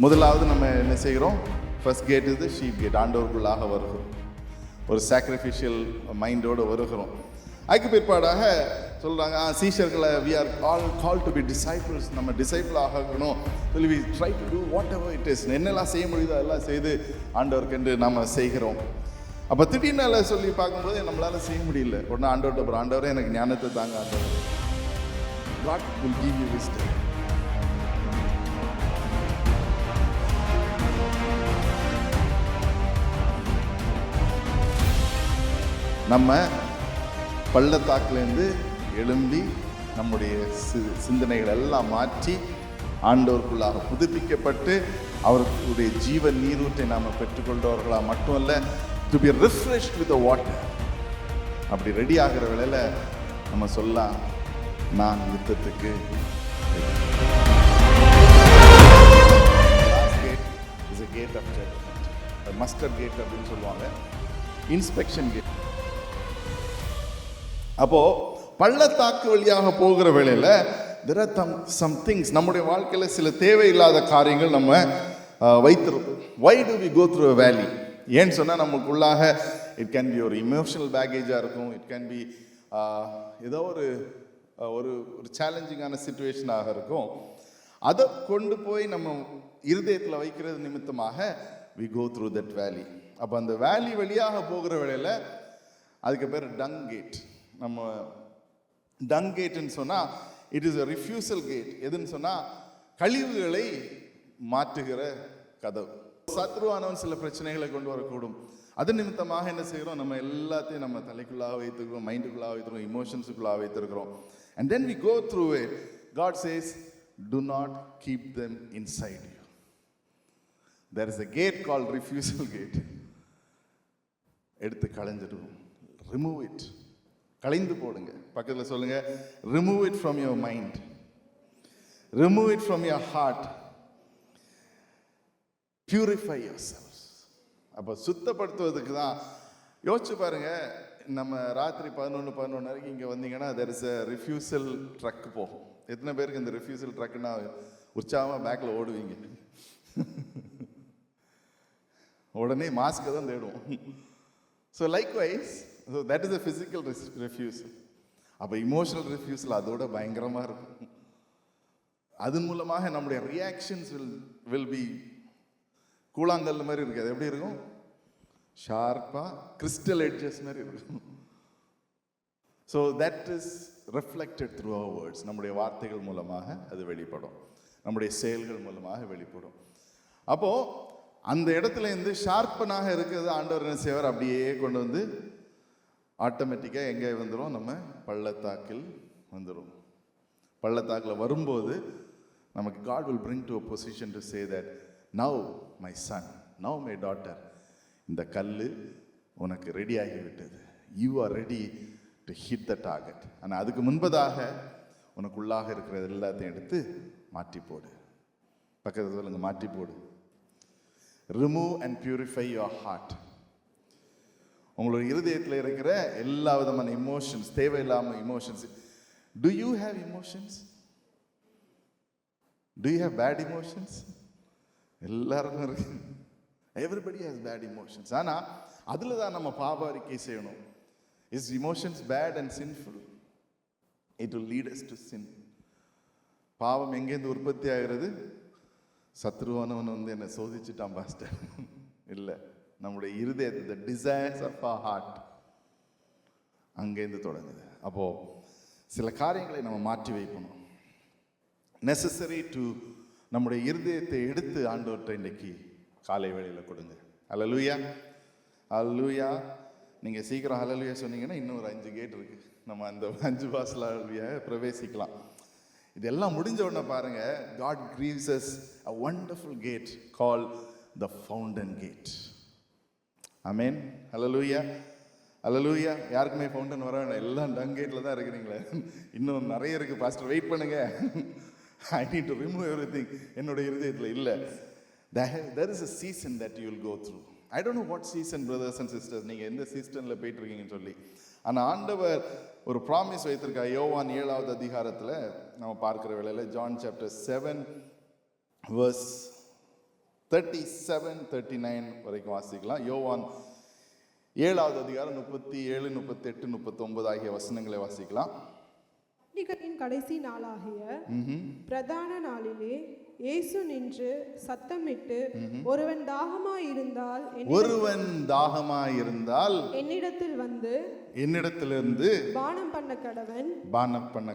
முதலாவது நம்ம என்ன செய்கிறோம்? ஃபர்ஸ்ட் கேட் இது ஷீப் கேட். ஆண்டவருக்குள்ளாக வருகிறோம், ஒரு சாக்ரிஃபிஷியல் மைண்டோடு வருகிறோம். அதுக்கு பிற்பாடாக சொல்கிறாங்க சீஷர்களை we are all call to be disciples. நம்ம டிசைபிள் ஆகணும். We try to do whatever it is. என்னெல்லாம் செய்ய முடியுதோ அதெல்லாம் செய்து ஆண்டவருக்கென்று நம்ம செய்கிறோம். அப்போ திடீர்னு சொல்லி பார்க்கும்போது நம்மளால் செய்ய முடியல. உடனே ஆண்டவர்கிட்ட ஆண்டவரே எனக்கு ஞானத்தை தாங்க ஆண்டவர். God will give you wisdom. நம்ம பள்ளத்தாக்குலேருந்து எழும்பி நம்முடைய சிந்தனைகள் எல்லாம் மாற்றி ஆண்டவருக்குள்ளாக புதுப்பிக்கப்பட்டு அவர்களுடைய ஜீவன் நீரூற்றை நாம் பெற்றுக்கொண்டவர்களாக மட்டுமல்ல, to be refreshed with water. அப்படி ரெடி ஆகிற வேளையில் நம்ம சொல்லலாம், நான் யுத்தத்துக்கு. Gate of judgement, muster gate அப்படின்னு சொல்லுவாங்க, இன்ஸ்பெக்ஷன் கேட். அப்போ பள்ளத்தாக்கு வழியாக போகிற வேளையில் there are some things, நம்முடைய வாழ்க்கையில் சில தேவையில்லாத காரியங்கள் நம்ம வைத்திருப்போம். why do we go through a valley? ஏன்னு சொன்னால் நமக்குள்ளாக இட் கேன் பி ஒரு இமோஷனல் பேக்கேஜாக இருக்கும், இட் கேன் பி ஏதோ ஒரு ஒரு சேலஞ்சிங்கான சிச்சுவேஷனாக இருக்கும். அதை கொண்டு போய் நம்ம இருதயத்தில் வைக்கிறது நிமித்தமாக we go through that valley. அப்போ அந்த வேலி வழியாக போகிற வேளையில் அதுக்கு பேர் டங் கேட். நம்ம டங் கேட்டுன்னு சொன்னால் it is a refusal gate. எதுன்னு சொன்னால் கழிவுகளை மாற்றுகிற கதவு. சத்ருவானவன் சில பிரச்சனைகளை கொண்டு வரக்கூடும். அது நிமித்தமாக என்ன செய்கிறோம்? நம்ம எல்லாத்தையும் நம்ம தலைக்குள்ளாக வைத்திருக்கிறோம், மைண்டுக்குள்ளாக வைத்திருக்கிறோம், இமோஷன்ஸுக்குள்ளாக வைத்திருக்கிறோம். And then we go through it. God says, do not keep them inside you. There is a gate called refusal gate. எடுத்து களைஞ்சிடுவோம். Remove it. களைந்து போடுங்க. பக்கத்தில் சொல்லுங்க, remove it from your mind. Remove it from your heart. Purify yourselves. அப்போ சுத்தப்படுத்துவதுக்கு தான். யோசிச்சு பாருங்க, நம்ம ராத்திரி 11 வரைக்கும் இங்கே வந்தீங்கன்னா there is a refusal truck போகும். எத்தனை பேருக்கு இந்த refusal truckனா உற்சாகமாக பேக்கில் ஓடுவீங்க? உடனே மாஸ்க்கை தான் தேடுவோம். So likewise, so that is a physical refusal. அப்போ இமோஷனல் refusal அதோட பயங்கரமாக இருக்கும். அதன் மூலமாக நம்முடைய ரியாக்ஷன்ஸ் will be கூழாங்கல் மாதிரி இருக்குது. அது எப்படி இருக்கும்? ஷார்ப்பாக கிறிஸ்டல் எட்ஜஸ் மாதிரி இருக்கும். So that is reflected through our words. நம்முடைய வார்த்தைகள் மூலமாக அது வெளிப்படும், நம்முடைய செயல்கள் மூலமாக வெளிப்படும். அப்போது அந்த இடத்துல இருந்து ஷார்ப்பனாக இருக்கிறது ஆண்டவர் என்ன செய்வார்? அப்படியே கொண்டு வந்து ஆட்டோமேட்டிக்காக எங்கே வந்துடும்? நம்ம பள்ளத்தாக்கில் வந்துடும். பள்ளத்தாக்கில் வரும்போது நமக்கு God will bring to a position to say that now my son, now my daughter, இந்த கல் உனக்கு ரெடி ஆகிவிட்டது. You are ready to hit the target. ஆனால் அதுக்கு முன்பதாக உனக்குள்ளாக இருக்கிறது எல்லாத்தையும் எடுத்து மாற்றி போடு. பக்கத்தில் சொல்லுங்க, மாற்றி போடு. Remove and purify your heart. உங்களுடைய இருதயத்தில் இருக்கிற எல்லா விதமான இமோஷன்ஸ், தேவையில்லாமல் emotions. Do you have emotions? Do you have bad emotions? எல்லாருக்கும் இருக்கு. Everybody has bad emotions. ஆனால் அதில் தான் நம்ம பாவ அறிக்கை செய்யணும். Is emotions bad and sinful? It will lead us to sin. பாவம் எங்கேருந்து உற்பத்தி ஆகிறது? சத்ருவானவன் வந்து என்னை சோதிச்சுட்டான் பாஸ்டர். இல்லை, நம்முடைய இருதயத்தை, த டிசைர்ஸ் ஆஃப் ஆர் ஹார்ட், அங்கேருந்து தொடங்குது. அப்போது சில காரியங்களை நம்ம மாற்றி வைக்கணும். நெசசரி டு நம்முடைய இருதயத்தை எடுத்து ஆண்டவர்கிட்ட இன்றைக்கி காலை வேளையில் கொடுங்க. ஹல்லேலூயா, ஹல்லேலூயா. நீங்கள் சீக்கிரம் ஹல்லேலூயா சொன்னீங்கன்னா இன்னும் ஒரு 5 கேட் இருக்குது. நம்ம அந்த 5 வாசல் ஹல்லேலூயா பிரவேசிக்கலாம். இதெல்லாம் முடிஞ்ச உடனே பாருங்க, God gives us a wonderful gate called the fountain gate. ஆமென், ஹல்லேலூயா, ஹல்லேலூயா. யாருக்குமே ஃபவுண்டன் வர வேண்டாம், எல்லாம் டங் கேட்டில் தான் இருக்கிறீங்களே. இன்னும் நிறைய இருக்குது பாஸ்டர், வெயிட் பண்ணுங்க. I need to remove everything. என்னுடைய இருதயத்தில் இல்லை. There is a season that you will go through. I don't know what season, brothers and sisters, நீங்கள் எந்த சீசனில் போயிட்டு இருக்கீங்கன்னு சொல்லி. ஆனால் ஆண்டவர் ஒரு ப்ராமிஸ் வைத்திருக்கா. யோவான் 7வது அதிகாரத்தில் நம்ம பார்க்குற வேளையில், John chapter 7 verse 37-39 வரைக்கும் வாசிக்கலாம். யோவான் 7வது அதிகாரம் 37, 38, 39 ஆகிய வசனங்களை வாசிக்கலாம். பண்டிகையின் கடைசி நாளாகிய பிரதான நாளிலே இயேசு நின்று சத்தமிட்டு, ஒருவன் தாகமாயிருந்தால் என்னிடத்தில் வந்து என்னிடத்திலிருந்து பானம் பண்ண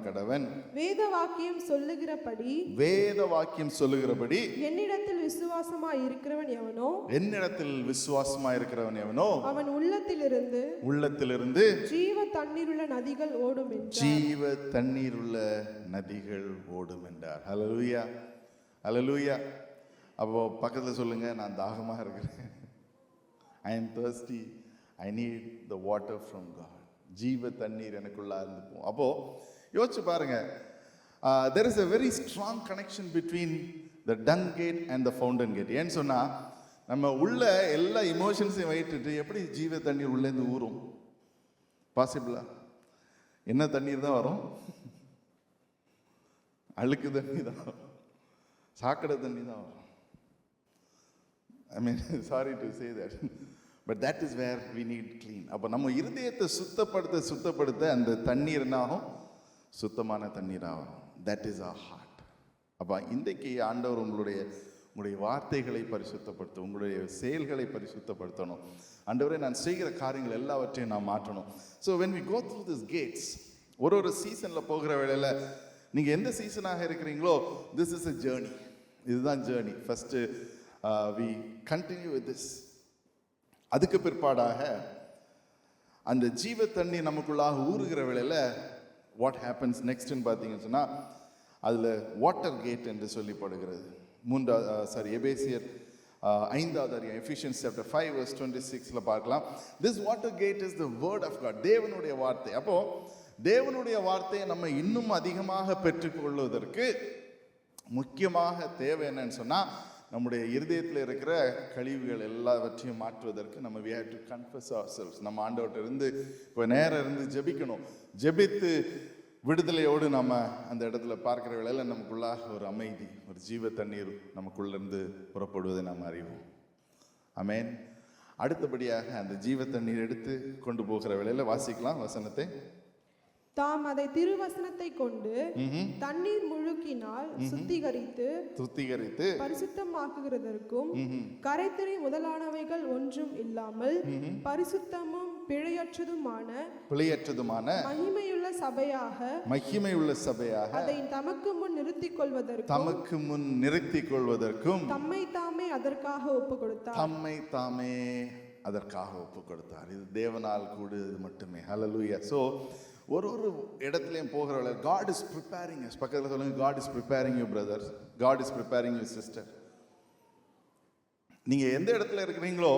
கடவன். வேத வாக்கியம் சொல்லுகிறபடி என்னிடத்தில் விசுவாசமாயிருக்கிறவன் எவனோ அவன் உள்ளத்திலிருந்து ஜீவ தண்ணீருள்ள நதிகள் ஓடும் என்றார். ஹல்லேலூயா, ஹல்லேலூயா. அப்போ பக்கத்துல சொல்லுங்க, நான் தாகமாக இருக்கிறேன். I am thirsty. I need the water from God. ஜீவ தண்ணீர் எனக்குள்ளா இருந்து போ. அப்போ யோசிச்சு பாருங்க, there is a very strong connection between the dung gate and the fountain gate. ஏன்னு சொன்னா, நம்ம உள்ள எல்லா இமோஷன்ஸையும் வைத்துட்டு எப்படி ஜீவ தண்ணீர் உள்ள இருந்து ஊறும்? பாசிபிளா? என்ன தண்ணீர் தான் வரும்? அழுக்கு தண்ணி தான் வரும், சாக்கடை தண்ணி தான் வரும். I mean, sorry to say that, but that is where we need clean. அப்போ நம்ம இருதயத்தை சுத்தப்படுத்த அந்த தண்ணீர் என்னாகும்? சுத்தமான தண்ணீராகும். That is our heart. அப்போ இன்றைக்கு ஆண்டவர் உங்களுடைய வார்த்தைகளை பரிசுத்தப்படுத்தும், உங்களுடைய செயல்களை பரிசுத்தப்படுத்தணும். ஆண்டவரே, நான் செய்கிற காரியங்கள் எல்லாவற்றையும் நான் மாற்றணும். So when we go through these gates, ஒரு சீசனில் போகிற வேளையில் நீங்கள் எந்த சீசனாக இருக்கிறீங்களோ, this is a journey. இதுதான் journey. First we continue with this. அதுக்கு பிற்பாடாக அந்த ஜீவ தண்ணி நமக்குள்ளாக ஊறுகிற வேளையில் வாட் ஹேப்பன்ஸ் நெக்ஸ்ட்னு பார்த்தீங்கன்னு சொன்னால், அதில் வாட்டர் கேட் என்று சொல்லப்படுகிறது. எபேசியர் 5வது அதிகாரம், எஃபிஷியன்ஸ் சாப்டர் 5 verse 26 பார்க்கலாம். This water gate is the word of God. தேவனுடைய வார்த்தை. அப்போ தேவனுடைய வார்த்தையை நம்ம இன்னும் அதிகமாக பெற்றுக்கொள்வதற்கு முக்கியமாக தேவை என்னன்னு சொன்னால், நம்முடைய இருதயத்தில் இருக்கிற கழிவுகள் எல்லாவற்றையும் மாற்றுவதற்கு நம்ம we have to confess ourselves. நம்ம ஆண்டவர்கிட்ட இருந்து இப்போ நேரம் இருந்து ஜெபிக்கணும். ஜெபித்து விடுதலையோடு நம்ம அந்த இடத்துல பார்க்கிற வேளையில் நமக்குள்ளாக ஒரு அமைதி, ஒரு ஜீவ தண்ணீர் நமக்குள்ளேருந்து புறப்படுவதை நாம் அறிவோம். ஆமென். அடுத்தபடியாக அந்த ஜீவ தண்ணீர் எடுத்து கொண்டு போகிற வேளையில் வாசிக்கலாம் வசனத்தை. தாம் அதை திருவசனத்தை கொண்டு தண்ணீர் முழுக்கினால் சுத்திகரித்து பரிசுத்தமாக்குகிறதற்கும் கரைதிரை முதலானவைகள் ஒன்றும் இல்லாமல் பரிசுத்தமும் பிழையற்றதுமான மகிமையுள்ள சபையாக அதை தமக்கு முன் நிறுத்திக் கொள்வதற்கும் தம்மை தாமே அதற்காக ஒப்பு கொடுத்தார். இது தேவனால் கூடுது மட்டுமே. ஹல்லேலூயா. ஸோ ஒரு இடத்துலையும் போகிற God is preparing us. பக்கத்தில் சொல்லுங்க, God is preparing you brothers. God is preparing you sister. நீங்க எந்த இடத்துல இருக்கிறீங்களோ,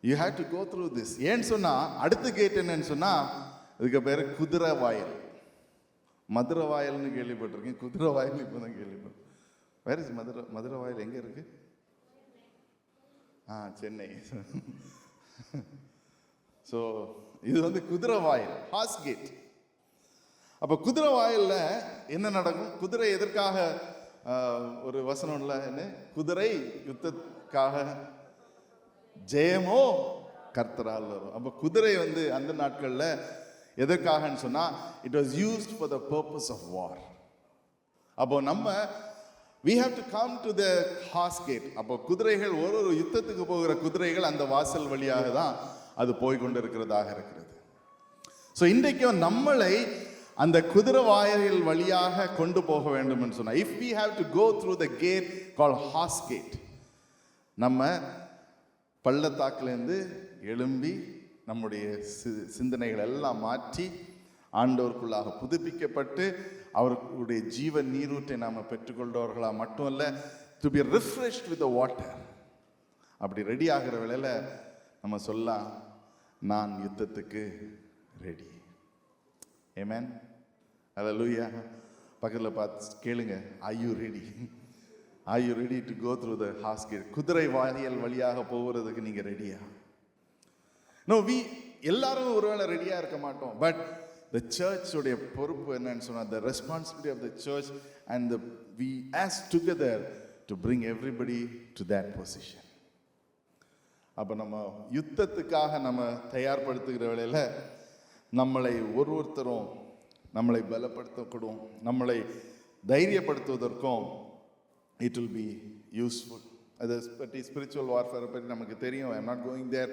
you have to go through this. ஏன்னு சொன்னா, அடுத்த கேட் என்னன்னு சொன்னா, இதுக்கு பேரு குதிரை வாயில். மதுரை வாயில்னு கேள்விப்பட்டிருக்கேன், குதிரை வாயில் இப்போ தான் கேள்விப்பட்டேன். வேற மதுரை வாயில் எங்க இருக்கு? சென்னை. ஸோ இது குதிரை வாயில், ஹார்ஸ் கேட். அப்போ குதிரை வாயில்ல என்ன நடக்கும்? குதிரை எதற்காக? ஒரு வசனம் இல்லை என்ன? குதிரை யுத்தத்துக்காக, ஜெயமோ கர்த்தரால் வரும். அப்போ குதிரை அந்த நாட்கள்ல எதற்காகன்னு சொன்னா, it was used for the purpose of war. அப்போ நம்ம we have to come to the horse gate. அப்போ குதிரைகள் ஒரு யுத்தத்துக்கு போகிற குதிரைகள் அந்த வாசல் வழியாக தான் அது போய்கொண்டிருக்கிறதாக இருக்கிறது. ஸோ இன்றைக்கும் நம்மளை அந்த குதிரை வாயில் வழியாக கொண்டு போக வேண்டும் என்று சொன்னா, if we have to go through the gate called horse gate, நம்ம பள்ளத்தாக்கிலேருந்து எழும்பி நம்முடைய சிந்தனைகள் எல்லாம் மாற்றி ஆண்டவருக்குள்ளாக புதுப்பிக்கப்பட்டு அவர்களுடைய ஜீவ நீரூற்றை நாம் பெற்றுக்கொண்டவர்களா மட்டுமல்ல, to be refreshed with the water. அப்படி ரெடி ஆகிற வேளையில் நம்ம சொல்லலாம், நான் யுத்தத்துக்கு ரெடி. ஆமென். ஹல்லேலூயா. பக்கத்தில் பார்த்து கேளுங்க, are you ready? Are you ready to go through the horse gate? குதிரை வாயில் வழியாக போகிறதுக்கு நீங்க ரெடியா? No, எல்லாரும் ஒருவேளை ரெடியா இருக்க மாட்டோம். பட் the church உடைய பொறுப்பு என்னன்னு சொன்னா, the responsibility of the church and we as together to bring everybody to that position. அப்போ நம்ம யுத்தத்துக்காக நம்ம தயார்படுத்துகிற வேளையில் நம்மளை ஒருத்தரும் நம்மளை பலப்படுத்தக்கூடும், நம்மளை தைரியப்படுத்துவதற்கும் it will be useful. அதை பற்றி ஸ்பிரிச்சுவல் வார்ஃபேரை பற்றி நமக்கு தெரியும். I am not going there.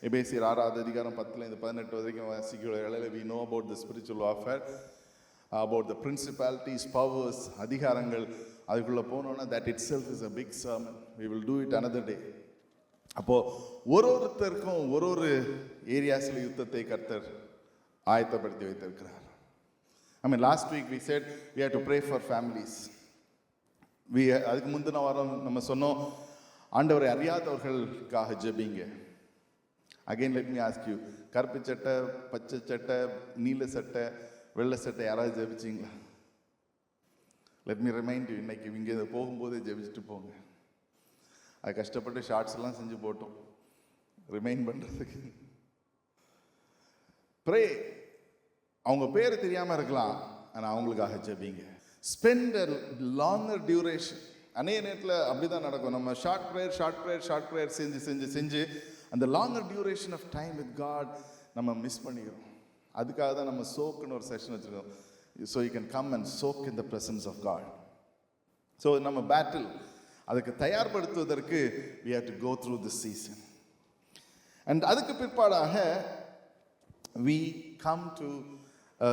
எபேசியர் 6:10-18 வரைக்கும் வாசிக்கிற வேளையில் we know about the spiritual warfare, about the principalities, powers, அதிகாரங்கள். அதுக்குள்ளே போனோன்னா that itself is a big sermon. We will do it another day. அப்போது ஒருத்தருக்கும் ஒரு ஏரியாஸில் யுத்தத்தை கர்த்தர் ஆயத்தப்படுத்தி வைத்திருக்கிறார். I mean, last week we said we have to pray for families. அதுக்கு முந்தின வாரம் நம்ம சொன்னோம், ஆண்டவரை அறியாதவர்களுக்காக ஜெபிங்க. Again let me ask you, கருப்பு சட்டை, பச்சை சட்டை, நீல சட்டை, வெள்ளை சட்டை யாராவது ஜெபிச்சிங்களா? லெட் மீ ரிமைண்ட் யூ, இன்னைக்கு இங்கே போகும்போதே ஜெபிச்சுட்டு போங்க. அது கஷ்டப்பட்டு ஷார்ட்ஸ் எல்லாம் செஞ்சு போட்டோம் ரிமைண்ட் பண்ணுறதுக்கு. ப்ரே. அவங்க பேர் தெரியாமல் இருக்கலாம், ஆனால் அவங்களுக்காக ஜெபிங்க. Spend a longer duration. அநேக நேரத்தில் அப்படி தான் நடக்கும். நம்ம ஷார்ட் ப்ரேயர் செஞ்சு அந்த longer duration of time with God நம்ம மிஸ் பண்ணிக்கிறோம். அதுக்காக தான் நம்ம சோக்குன்னு ஒரு செஷன் வச்சுருக்கோம். So you can come and soak in the presence of God. So நம்ம பேட்டில் அதுக்கு தயார்படுத்துவதற்கு we have to go through this season. And அதுக்கு பிற்பாடாக we come to a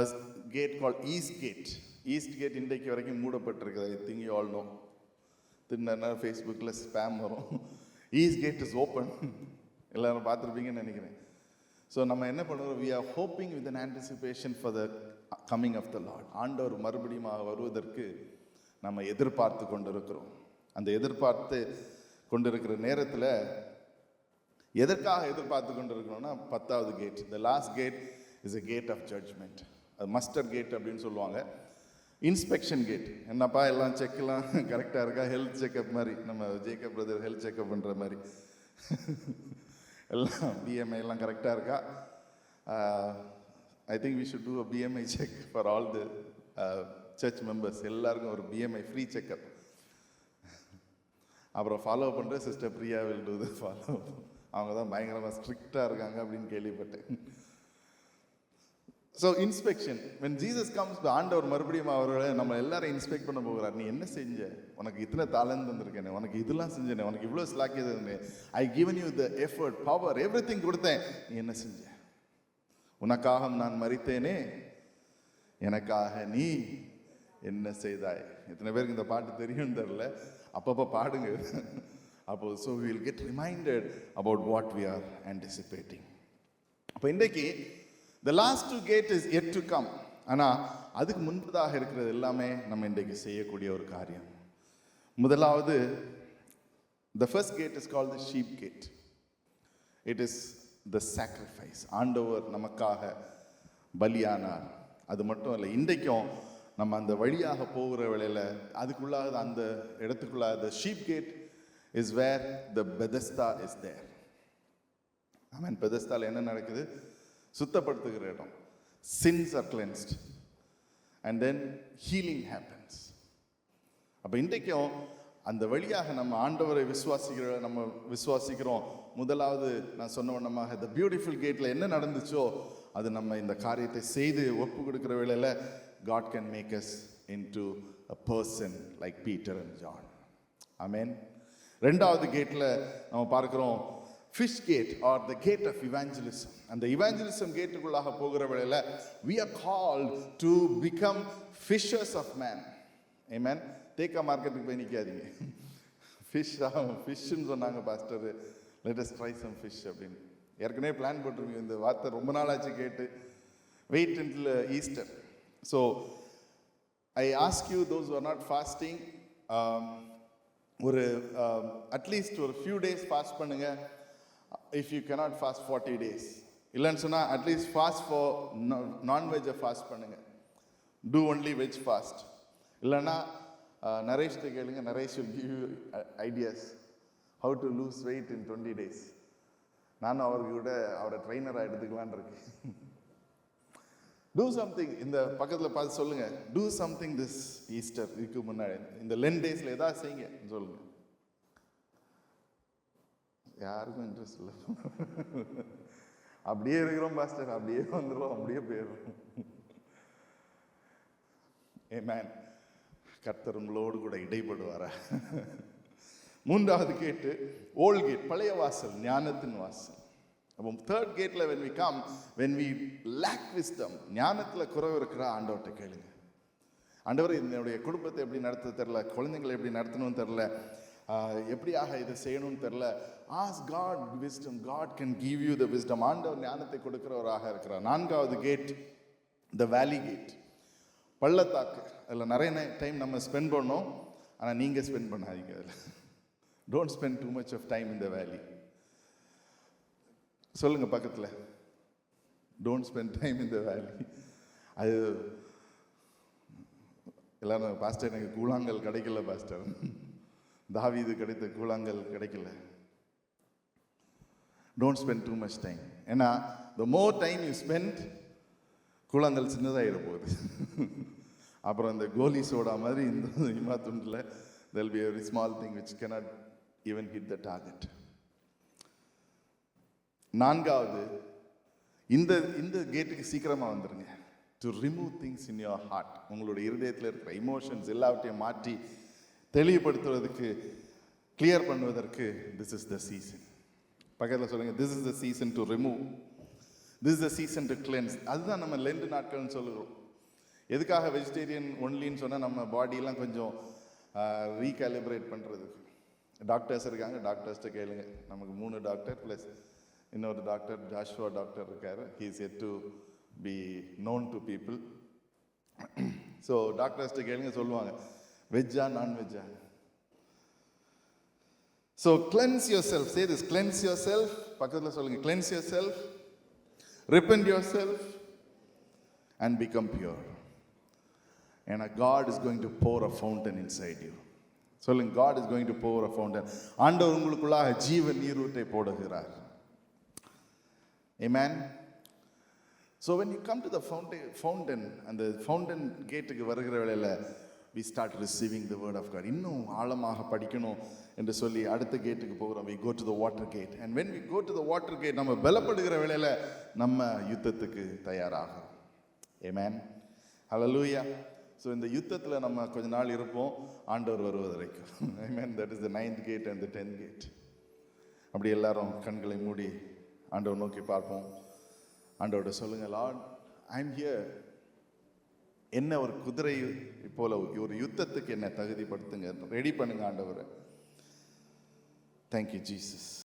gate called East Gate. East Gate இன்றைக்கு வரைக்கும் மூடப்பட்டிருக்குது. I think you all know. தின்னா ஃபேஸ்புக்கில் spam வரும். East Gate is open. எல்லாரும் பார்த்துருப்பீங்கன்னு நினைக்கிறேன். ஸோ நம்ம என்ன பண்ணுறோம், we are hoping with an anticipation for the coming of the Lord. ஆண்டவர் மறுபடியும் வருவதற்கு நம்ம எதிர்பார்த்து கொண்டிருக்கிறோம். அந்த எதிர்பார்த்து கொண்டிருக்கிற நேரத்தில் எதற்காக எதிர்பார்த்து கொண்டிருக்கிறோம்னா 10வது gate, the last gate is a gate of judgment. அது மஸ்டர் கேட் அப்படின்னு சொல்லுவாங்க. Inspection gate. என்னப்பா எல்லாம் செக்லாம் கரெக்டாக இருக்கா? ஹெல்த் செக்அப் மாதிரி, நம்ம ஜேக்கப் பிரதர் ஹெல்த் செக்அப் பண்ணுற மாதிரி எல்லாம் பிஎம்ஐ எல்லாம் கரெக்டாக இருக்கா? I think we should do a BMI check for all the church members. எல்லாருக்கும் ஒரு பிஎம்ஐ ஃப்ரீ செக்அப். அப்புறம் ஃபாலோ பண்ணுற sister Priya will do the follow. அவங்க தான் பயங்கரமாக ஸ்ட்ரிக்டாக இருக்காங்க அப்படின்னு கேள்விப்பட்டேன். So inspection, when Jesus comes, ஆண்டவர் மறுபடியும் அவர்களை நம்ம எல்லாரும் இன்ஸ்பெக்ட் பண்ண போகிறார். நீ என்ன செஞ்ச? உனக்கு இத்தனை தாளந்து வந்திருக்கேனே, உனக்கு இதெல்லாம் செஞ்சேனே, உனக்கு இவ்வளோ ஸ்லாக்கியது இருந்தேன், ஐ given you the effort, power, every thing கொடுத்தேன், நீ என்ன செஞ்ச? உனக்காக நான் மரித்தேனே, எனக்காக நீ என்ன செய்தாய்? எத்தனை பேருக்கு இந்த பாட்டு தெரியும்னு தெரியல, அப்பப்போ பாடுங்க. அப்போ so we will get reminded about what we are anticipating. அப்போ இன்றைக்கு the last two gate is yet to come. ஆனால் அதுக்கு முன்பதாக இருக்கிறது எல்லாமே நம்ம இன்றைக்கு செய்யக்கூடிய ஒரு காரியம். முதலாவது, the first gate is called the sheep gate. It is the sacrifice. ஆண்டவர் நமக்காக பலியானார். அது மட்டும் இல்லை, இன்றைக்கும் நம்ம அந்த வழியாக போகிற வேளையில் அதுக்குள்ளாக அந்த இடத்துக்குள்ளாக the sheep gate is where the Bethesda is there. ஆமென். பெதஸ்தால என்ன நடக்குது? சுத்தப்படுத்துகிற இடம். Sins are cleansed and then healing happens. அப்போ இன்றைக்கும் அந்த வழியாக நம்ம ஆண்டவரை விசுவாசிக்கிறோம். முதலாவது நான் சொன்ன வண்ணமாக the beautiful gateல என்ன நடந்துச்சோ அது நம்ம இந்த காரியத்தை செய்து ஒப்பு கொடுக்கிற வேளையில் God can make us into a person like Peter and John. Amen. ரெண்டாவது கேட்டில் நம்ம பார்க்கிறோம் fish gate or the gate of evangelism. அந்த evangelism கேட்டுக்குள்ளாக போகிற வேளையில் we are called to become fishers of men. Amen. தேக்கா மார்க்கெட்டுக்கு போய் நிற்காதீங்க. ஃபிஷ்ஷுன்னு சொன்னாங்க pastor, let us try some fish அப்படின்னு. ஏற்கனவே பிளான் போட்டிருக்கீங்க, இந்த வார்த்தை ரொம்ப நாளாச்சு கேட்டு. Wait until Easter. So I ask you, those who are not fasting, ஒரு அட்லீஸ்ட் ஒரு ஃபியூ டேஸ் ஃபாஸ்ட் பண்ணுங்க. If you cannot fast 40 days, இல்லைன்னு சொன்னால் அட்லீஸ்ட் ஃபாஸ்ட் ஃபார் நான்வெஜ்ஜை ஃபாஸ்ட் பண்ணுங்க. Do only veg fast. இல்லைன்னா நரேஷ்கிட்ட கேளுங்க, Naresh will give you ideas how to lose weight in 20 days. நானும் அவரை ட்ரெயினராக எடுத்துக்கலான் இருக்கு. Do something. இந்த பக்கத்தில் பார்த்து சொல்லுங்க, டூ சம்திங் திஸ் ஈஸ்டர் இதுக்கு முன்னாடி, இந்த லென் டேஸில் ஏதாவது செய்யுங்க சொல்லுங்க. யாருக்கும் இன்ட்ரெஸ்ட் இல்லை. அப்படியே இருக்கிறோம் பாஸ்டர், அப்படியே வந்துடும், அப்படியே போயிடும். ஆமென். கர்த்தர் உங்களோடு கூட இடைப்படுவாரா? மூன்றாவது கேட்டு ஓல்ட் கேட், பழைய வாசல், ஞானத்தின் வாசல். அப்போ தேர்ட் கேட்ல when we come, when we lack wisdom, ஞானத்தில் குறைவு இருக்கிற ஆண்டவர்கிட்ட கேளுங்க. ஆண்டவர், என்னுடைய குடும்பத்தை எப்படி நடத்த தெரில, குழந்தைங்களை எப்படி நடத்தணும்னு தெரில, எப்படியாக இதை செய்யணும்னு தெரில. Ask God wisdom. God can give you the wisdom. ஆண்டவர் ஞானத்தை கொடுக்கிறவராக இருக்கிறார். நான்காவது கேட் the valley gate, பள்ளத்தாக்கு. அதில் நிறைய டைம் நம்ம ஸ்பெண்ட் பண்ணோம், ஆனால் நீங்கள் ஸ்பெண்ட் பண்ணாதீங்க அதில். Don't spend too much of time in the valley. சொல்லுங்க பக்கத்தில், don't spend time in the valley. அது எல்லாரும், பாஸ்டர் எனக்கு கூழாங்கல் கிடைக்கல பாஸ்டர், தாவீது கிடைத்த கூழாங்கல் கிடைக்கல. Don't spend too much time. ஏன்னா த மோர் டைம் யூ ஸ்பெண்ட், கூழாங்கல் சின்னதாகிட போகுது. அப்புறம் இந்த கோலி சோடா மாதிரி இந்த இமா துண்டில் there'll be a very small thing which cannot even hit the target. நான்காவது, இந்த கேட்டுக்கு சீக்கிரமாக வந்துருங்க. To remove things in your heart. உங்களுடைய இருதயத்தில் இருக்கிற இமோஷன்ஸ் எல்லாவற்றையும் மாற்றி தெளிவுபடுத்துவதற்கு, கிளியர் பண்ணுவதற்கு திஸ் இஸ் த சீசன். பக்கத்தில் சொல்லுங்க, this is the season to remove, this is the season to cleanse. அதுதான் நம்ம லெண்ட் நாட்கள்னு சொல்லுகிறோம். எதுக்காக வெஜிடேரியன் ஒன்லின்னு சொன்னால், நம்ம பாடியெல்லாம் கொஞ்சம் ரீகாலிப்ரேட் பண்ணுறதுக்கு. டாக்டர்ஸ் இருக்காங்க, டாக்டர்ஸ்கிட்ட கேளுங்க. நமக்கு 3 டாக்டர் ப்ளஸ் இன்னொரு டாக்டர், ஜாஷுவா டாக்டர் இருக்கார். He is yet to be known to people. So டாக்டர்ஸ்கிட்ட கேளுங்க, சொல்லுவாங்க வெஜ்ஜா நான்வெஜ்ஜா. So cleanse yourself. Say this, cleanse yourself. பக்கத்தில் சொல்லுங்க, cleanse yourself, repent yourself and become pure. And God is going to pour a fountain inside you. சொல்லுங்க, God is going to pour a fountain. ஆண்டவர் உங்களுக்குள்ளாக ஜீவ நீரூற்றை போடுகிறார். Amen. So when you come to the fountain, and the fountain கேட்டுக்கு வருகிற வேளையில we start receiving the word of God. இன்னும் ஆழமாக படிக்கணும் என்று சொல்லி அடுத்த கேட்டுக்கு போகிறோம். we go to the water gate. And when we go to the water gate, நம்ம பலப்படுகிற வேளையில நம்ம யுத்தத்துக்கு தயாராகும். Amen. Hallelujah. ஸோ இந்த யுத்தத்தில் நம்ம கொஞ்ச நாள் இருப்போம், ஆண்டவர் வருவது வரைக்கும். Amen. That is the 9th gate and the 10th gate. அப்படி எல்லாரும் கண்களை மூடி ஆண்டவர் நோக்கி பார்ப்போம். ஆண்டவர்கிட்ட சொல்லுங்க, லார்ட் ஐ எம் ஹியர். என்ன ஒரு குதிரை போல ஒரு யுத்தத்துக்கு என்ன தகுதிப்படுத்துங்க, ரெடி பண்ணுங்க ஆண்டவரை. Thank you Jesus.